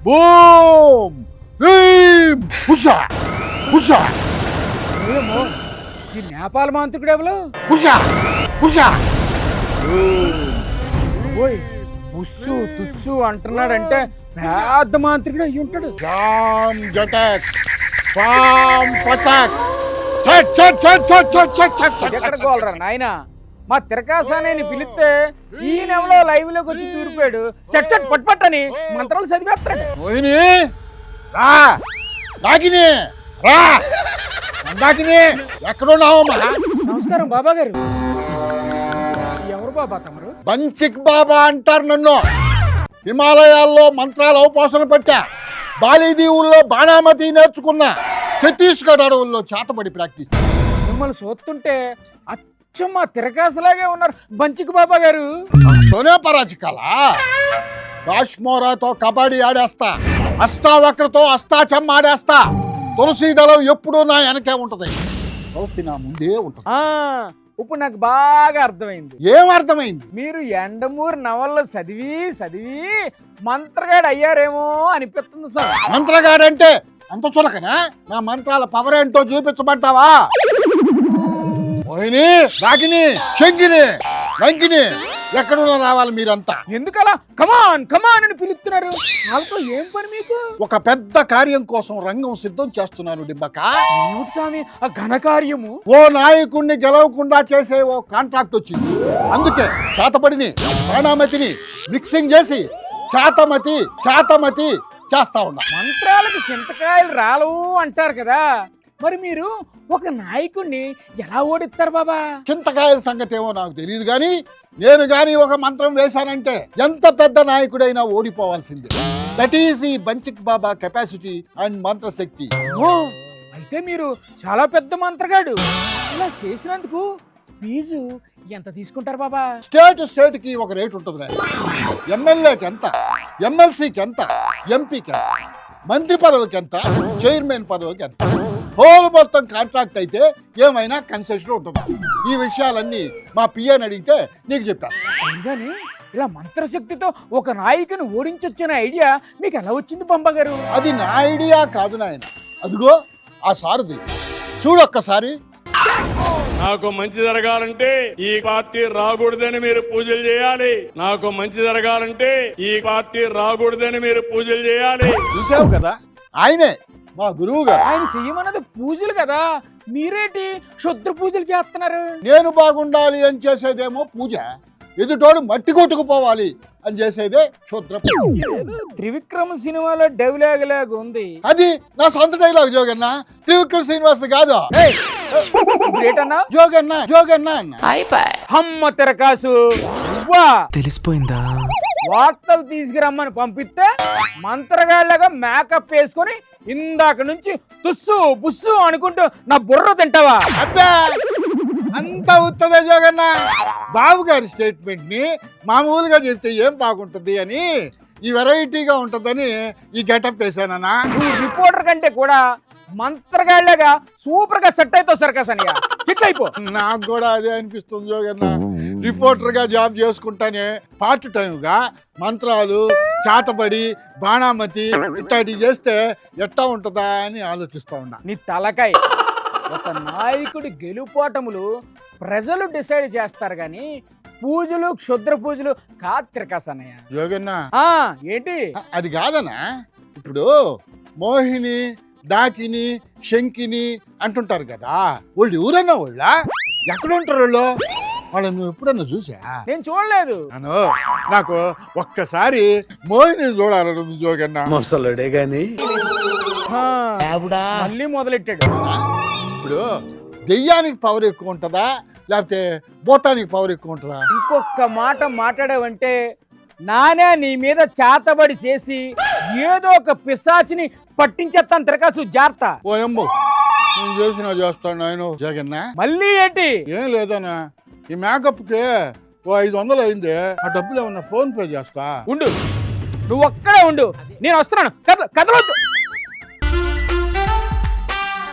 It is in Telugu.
బూమ్ భీమ్ ఉషా ఉషా ఏమో ఈ నేపాల్ మాంత్రికుడు ఎవరు? ఉషా ఉషా ఓయ్ ఉస్సు తుస్సు అంటున్నాడంటే పెద్ద మాంత్రికుడు అయ్యి ఉంటాడు. జామ్ జటక్ పామ్ పటక్ చట్ చట్ చట్ చట్ చట్ చట్ చట్ ఎక్కడ గోలరా నాయన? మా తిరకాసానేని పిలిస్తే ఈయనెవలో లైవ్ లోకి వచ్చి తూరిపోయాడు. సెట్ సెట్ పట్పట్టని మంత్రాలు చదివేస్తాడు. మోహిని రా నాగిని రా నాగిని ఎక్కడున్నావమ్మా? నమస్కారం బాబా గారు. ఎవరు బాబా తమరు? బంచిక్ బాబా అంటారు నన్ను. హిమాలయాల్లో మంత్రాలు అవపోసన పెట్టా, బాలీదీవుల్లో బాణామతి నేర్చుకున్నా, ఛత్తీస్గఢ్ అడవుల్లో చేతబడి ప్రాక్టీస్. మిమ్మల్ని చూస్తుంటే అచ్చం మా తిరకాసలాగే ఉన్నారు బంచిక్ బాబా గారు. సోనే పరాచికాలా కాశ్మోరాతో కబడ్డీ ఆడేస్తా, అష్టావక్రతో అష్టాచమ్మ ఆడేస్తా. తులసి దళం ఎప్పుడూ నా వెనకే ఉంటది, తులసి నా ముందే ఉంటది. ఇప్పుడు నాకు బాగా అర్థమైంది. ఏం అర్థమైంది? మీరు ఎండమూరి నవల్లో చదివి చదివి మంత్రగాడు అయ్యారేమో అనిపిస్తుంది సార్. మంత్రగాడంటే అంత చులకనా? నా మంత్రాల పవర్ ఏంటో చూపించమంటావా? మోహిని రాగిని శంకిని లంకిని ఎక్కడున్నా రావాలి మీరంతా. ఎందుకలా కమాన్ కమాన్ అని పిలుస్తున్నారు? వాళ్ళతో ఏం పని మీకు? ఒక పెద్ద కార్యం కోసం రంగం సిద్ధం చేస్తున్నాను డిబ్బక. ఏమిటి స్వామి ఆ ఘనకార్యము? ఓ నాయకుణ్ణి గెలవకుండా చేసే ఓ కాంట్రాక్ట్ వచ్చింది. అందుకే చేతబడిని బాణామతిని మిక్సింగ్ చేసి చేతమతి చేతమతి చేస్తా ఉన్నా. మంత్రాలకు చింతకాయలు రాలవు అంటారు కదా, మరి మీరు ఒక నాయకుడిని ఎలా ఓడిస్తారు బాబా? చింతకాయల సంగతి ఏమో నాకు తెలియదు కానీ నేను గాని ఒక మంత్రం వేశానంటే ఎంత పెద్ద నాయకుడైనా ఓడిపోవాల్సిందే. దట్ ఈస్ ఈ బంచిక్ బాబా కెపాసిటీ అండ్ మంత్రశక్తి. ఓ అయితే మీరు చాలా పెద్ద మంత్రగాడు. ఇలా చేసినందుకు ఫీజు ఎంత తీసుకుంటారు బాబా? స్టేట్ కి ఒక రేట్ ఉంటుంది. ఎమ్మెల్యేకి ఎంత, ఎమ్మెల్సీకి ఎంత, ఎంపీకి ఎంత, మంత్రి పదవికి ఎంత, చైర్మన్ పదవికి ఎంత, హోల్ మొత్తం కాంట్రాక్ట్ అయితే ఏమైనా కన్సెషన్ ఉంటుంది. ఈ విషయాలన్నీ మా పిఎని అడిగితే నీకు చెప్పాను. అందుకని ఇలా మంత్రశక్తితో ఒక నాయకుని ఓడించొచ్చిన ఐడియా మీకు ఎలా వచ్చింది బంబ గారు? అది నా ఐడియా కాదు నాయన. అదిగో ఆ సారథి చూడొక్కసారి. నాకు మంచి జరగాలంటే ఈ పార్టీ రాకూడదని మీరు పూజలు చేయాలి. నాకు మంచి జరగాలంటే ఈ పార్టీ రాకూడదని మీరు పూజలు చేయాలి. చూసావు కదా, ఆయనే మా గురువు గారు. ఆయన చెయ్యమన్నది పూజలు కదా, మీరేంటి క్షుద్ర పూజలు చేస్తున్నారు? నేను బాగుండాలి అని చేసేదేమో పూజ, ఎదుటోడు మట్టి కొట్టుకుపోవాలి అని చేసేదే క్షుద్ర పూజ. ఏదో త్రివిక్రమ సినిమాలో డైలాగ్ లాగా ఉంది. అది నా సొంత డైలాగ్ జోగన్న, త్రివిక్రమ్ శ్రీనివాస్ కాదు. ఏంటన్నా జోగన్న జోగన్న అన్న. హమ్మ తిరకాసు నువ్వా? తెలిసిపోయిందా? వార్తలు తీసుకురమ్మని పంపిస్తే మంత్రగాళ్ళగా మేకప్ వేసుకొని ఇందాక నుంచి తుస్సు బుస్సు అనుకుంటూ నా బుర్ర తింటావా? అబ్బా అంత ఉత్తదే జోగన్న. బాబు గారి స్టేట్మెంట్ ని మామూలుగా చెప్తే ఏం బాగుంటుంది అని ఈ వెరైటీగా ఉంటుందని ఈ గెటప్ వేసానన్నా. నువ్వు రిపోర్టర్ కంటే కూడా మంత్రగాళ్ళగా సూపర్ గా సెట్ అవుతావు సర్కసనియా. సెట్ అయిపో. నాకు కూడా అదే అనిపిస్తుంది జోగన్న. రిపోర్టర్ గా జాబ్ చేసుకుంటానే పార్ట్ టైం గా మంత్రాలు చేతబడి బాణామతి ఇట్లాంటివి చేస్తే ఎట్టా ఉంటుందా అని ఆలోచిస్తా ఉన్నా. నీ తలకాయ. ఒక నాయకుడి గెలుపోటములు ప్రజలు డిసైడ్ చేస్తారు గాని పూజలు క్షుద్ర పూజలు కాత్రికాసనయ్య. జోగన్న ఏంటి? అది కాదనా. ఇప్పుడు మోహిని డాకిని శంకిని అంటుంటారు కదా, వాళ్ళు ఎవరన్నా వాళ్ళ ఎక్కడ ఉంటారు వాళ్ళు? వాళ్ళని నువ్వు ఎప్పుడన్నా చూసా? నేను చూడలేదు. నాకు ఒక్కసారి మోహిని చూడాలన్నది జోగన్న. మొసలుడే గాని మళ్ళీ మొదలెట్టాడు. ఇప్పుడు దెయ్యానికి పవర్ ఎక్కువ ఉంటుందా లేకపోతే బోటానికి పవర్ ఎక్కువ ఉంటుందా? ఇంకొక మాట మాట్లాడావంటే నానే నీ మీద చేతబడి చేసి ఏదో ఒక పిశాచిని పట్టించేస్తాను తిరకాసు. జాగ్రత్త. ఓ అమ్మో, నేను చేసినా చేస్తాను ఆయన జగన్న. మళ్ళీ ఏంటి? ఏం లేదన్నా, ఈ మేకప్కి ఓ 500 అయింది. ఆ డబ్బులు ఏమన్నా ఫోన్ పే చేస్తా. ఉండు, నువ్వు ఒక్కడే ఉండు, నేను వస్తున్నాను. కదలొద్దు.